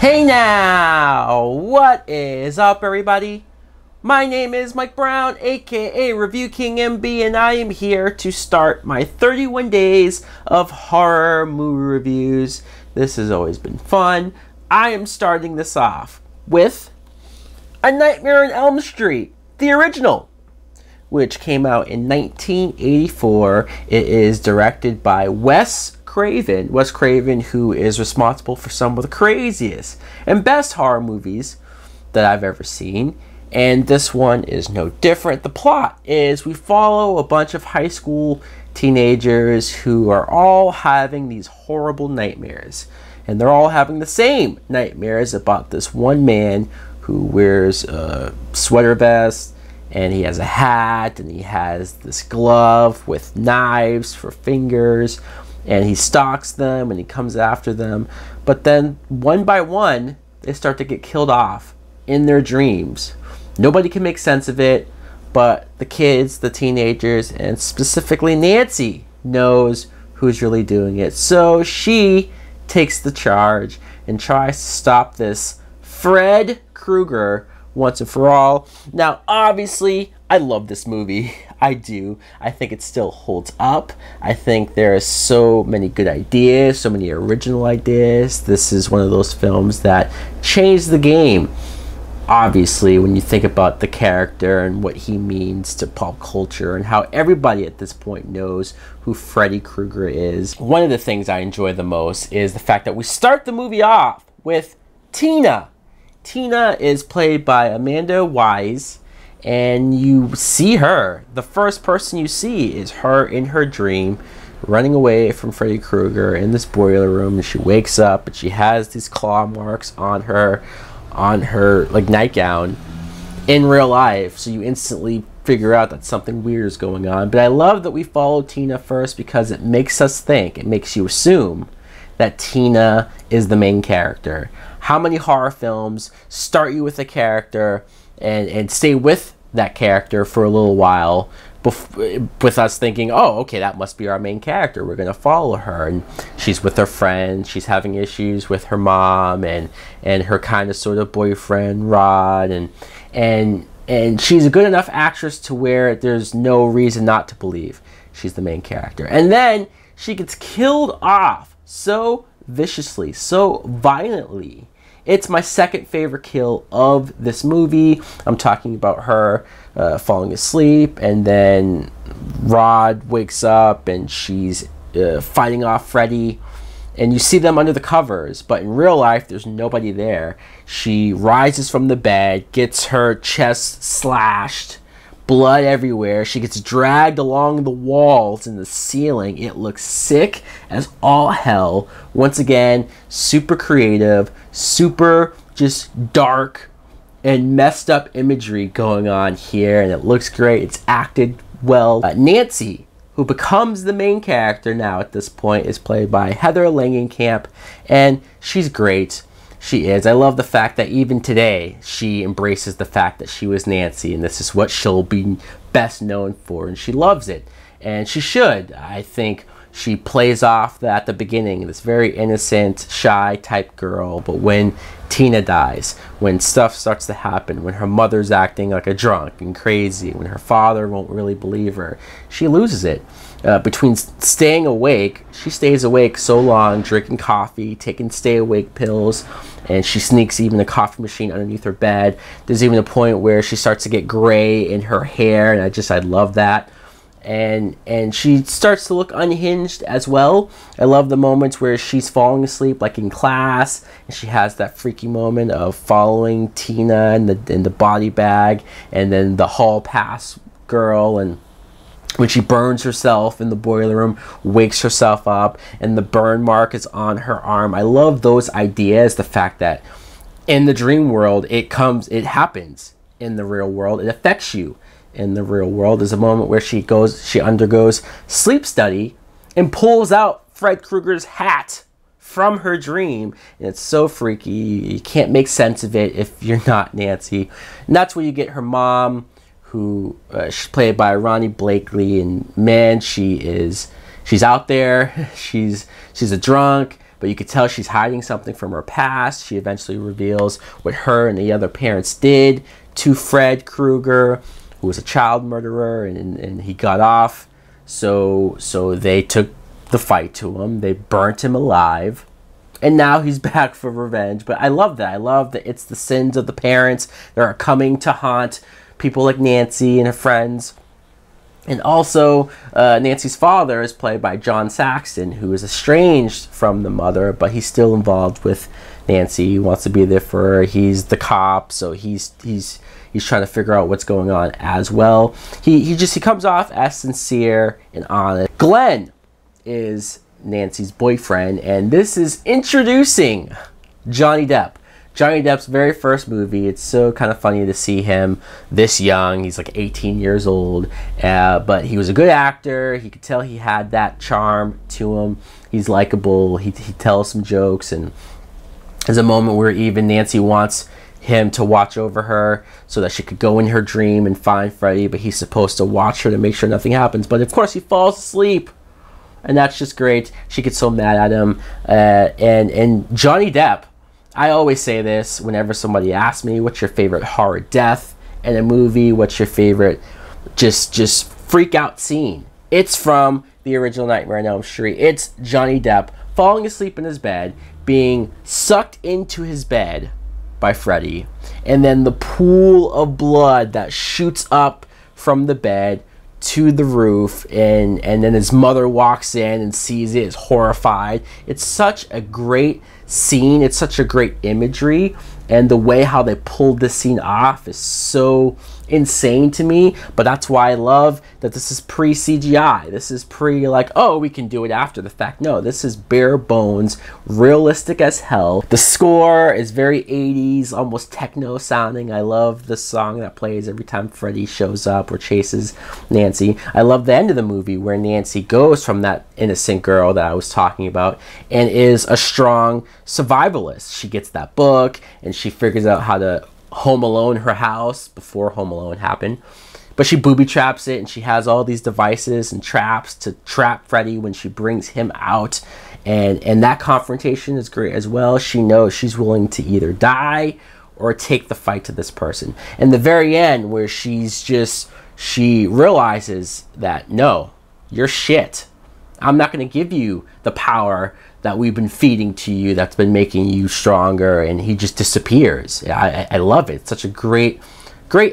Hey now! What is up, everybody? My name is Mike Brown, aka ReviewKingMB, and I am here to start my 31 days of horror movie reviews. This has always been fun. I am starting this off with A Nightmare on Elm Street, the original, which came out in 1984. It is directed by Wes Craven, who is responsible for some of the craziest and best horror movies that I've ever seen. And this one is no different. The plot is we follow a bunch of high school teenagers who are all having these horrible nightmares. And they're all having the same nightmares about this one man who wears a sweater vest, and he has a hat, and he has this glove with knives for fingers, and he stalks them and he comes after them. But then one by one they start to get killed off in their dreams. Nobody can make sense of it, but the kids, the teenagers, and specifically Nancy knows who's really doing it. So she takes the charge and tries to stop this Fred Krueger once and for all. Now, obviously, I love this movie. I do. I think it still holds up. I think there are so many good ideas, so many original ideas. This is one of those films that changed the game. Obviously, when you think about the character and what he means to pop culture and how everybody at this point knows who Freddy Krueger is. One of the things I enjoy the most is the fact that we start the movie off with Tina. Tina is played by Amanda Wise, and you see her. The first person you see is her in her dream, running away from Freddy Krueger in this boiler room, and she wakes up and she has these claw marks on her like nightgown in real life. So you instantly figure out that something weird is going on. But I love that we follow Tina first because it makes us think, it makes you assume that Tina is the main character. How many horror films start you with a character and stay with that character for a little while with us thinking, oh, okay, that must be our main character. We're going to follow her. And she's with her friend. She's having issues with her mom and her kind of sort of boyfriend, Rod. And she's a good enough actress to where there's no reason not to believe she's the main character. And then she gets killed off so viciously, so violently. It's my second favorite kill of this movie. I'm talking about her falling asleep, and then Rod wakes up and she's fighting off Freddy, and you see them under the covers, but in real life there's nobody there. She rises from the bed, gets her chest slashed, blood everywhere. She gets dragged along the walls and the ceiling. It looks sick as all hell. Once again, super creative, super just dark and messed up imagery going on here, and it looks great. It's acted well. Nancy, who becomes the main character now at this point, is played by Heather Langenkamp, and she's great. She is. I love the fact that even today she embraces the fact that she was Nancy, and this is what she'll be best known for, and she loves it. And she should. I think she plays off at the beginning, this very innocent, shy type girl, but when Tina dies, when stuff starts to happen, when her mother's acting like a drunk and crazy, when her father won't really believe her, she loses it. Between staying awake, she stays awake so long, drinking coffee, taking stay awake pills, and she sneaks even a coffee machine underneath her bed. There's even a point where she starts to get gray in her hair, and I love that. And she starts to look unhinged as well. I love the moments where she's falling asleep, like in class, and she has that freaky moment of following Tina in the body bag, and then the hall pass girl, and when she burns herself in the boiler room, wakes herself up, and the burn mark is on her arm. I love those ideas, the fact that in the dream world, it happens in the real world. It affects you in the real world. There's a moment where she undergoes sleep study and pulls out Fred Krueger's hat from her dream, and it's so freaky. You can't make sense of it if you're not Nancy. And that's where you get her mom, who she's played by Ronnie Blakely, and man, she's out there. She's a drunk, but you could tell she's hiding something from her past. She eventually reveals what her and the other parents did to Fred Krueger, who was a child murderer, and he got off. So they took the fight to him. They burnt him alive. And now he's back for revenge. But I love that. I love that it's the sins of the parents that are coming to haunt people like Nancy and her friends. And also, Nancy's father is played by John Saxon, who is estranged from the mother, but he's still involved with Nancy. He wants to be there for her. He's the cop, so he's trying to figure out what's going on as well. He comes off as sincere and honest. Glenn is Nancy's boyfriend, and this is introducing Johnny Depp. Johnny Depp's very first movie. It's so kind of funny to see him this young. He's like 18 years old, but he was a good actor. He could tell he had that charm to him. He's likable. He tells some jokes, and there's a moment where even Nancy wants him to watch over her so that she could go in her dream and find Freddy, but he's supposed to watch her to make sure nothing happens. But of course he falls asleep, and that's just great. She gets so mad at him. And Johnny Depp, I always say this whenever somebody asks me, what's your favorite horror death in a movie? What's your favorite just freak out scene? It's from the original Nightmare on Elm Street. It's Johnny Depp falling asleep in his bed, being sucked into his bed by Freddy, and then the pool of blood that shoots up from the bed to the roof, and then his mother walks in and sees it, is horrified. It's such a great scene. It's such a great imagery, and the way how they pulled this scene off is so insane to me. But that's why I love that this is pre-CGI. This is pre like, oh, we can do it after the fact. No, this is bare bones, realistic as hell. The score is very 80s, almost techno sounding. I love the song that plays every time Freddy shows up or chases Nancy. I love the end of the movie where Nancy goes from that innocent girl that I was talking about and is a strong survivalist. She gets that book and she figures out how to Home Alone her house before Home Alone happened, but she booby traps it, and she has all these devices and traps to trap Freddy when she brings him out, and that confrontation is great as well. She knows she's willing to either die or take the fight to this person. And the very end where she realizes that, no, you're shit. I'm not going to give you the power that we've been feeding to you that's been making you stronger, and he just disappears. I love it. It's such a great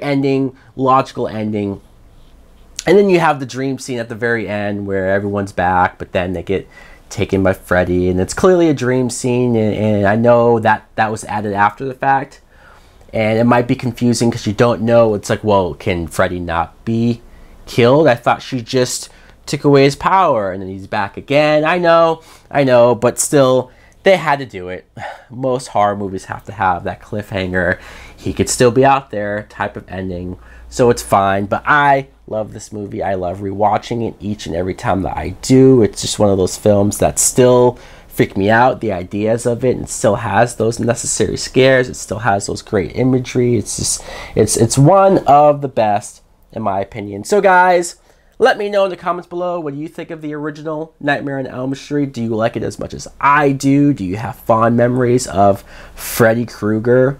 ending, logical ending. And then you have the dream scene at the very end where everyone's back, but then they get taken by Freddy, and it's clearly a dream scene, and I know that was added after the fact, and it might be confusing because you don't know. It's like, well, can Freddy not be killed? I thought she just took away his power and then he's back again. I know, but still, they had to do it. Most horror movies have to have that cliffhanger. He could still be out there type of ending, so it's fine. But I love this movie. I love rewatching it each and every time that I do. It's just one of those films that still freak me out, the ideas of it, and it still has those necessary scares. It still has those great imagery. It's one of the best in my opinion. So guys, let me know in the comments below, what do you think of the original Nightmare on Elm Street? Do you like it as much as I do? Do you have fond memories of Freddy Krueger?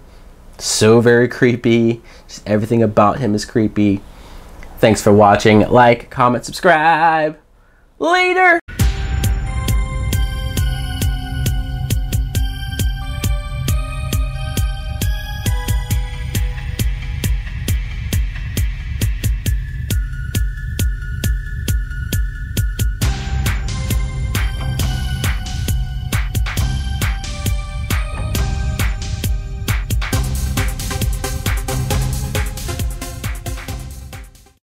So very creepy. Just everything about him is creepy. Thanks for watching. Like, comment, subscribe. Later!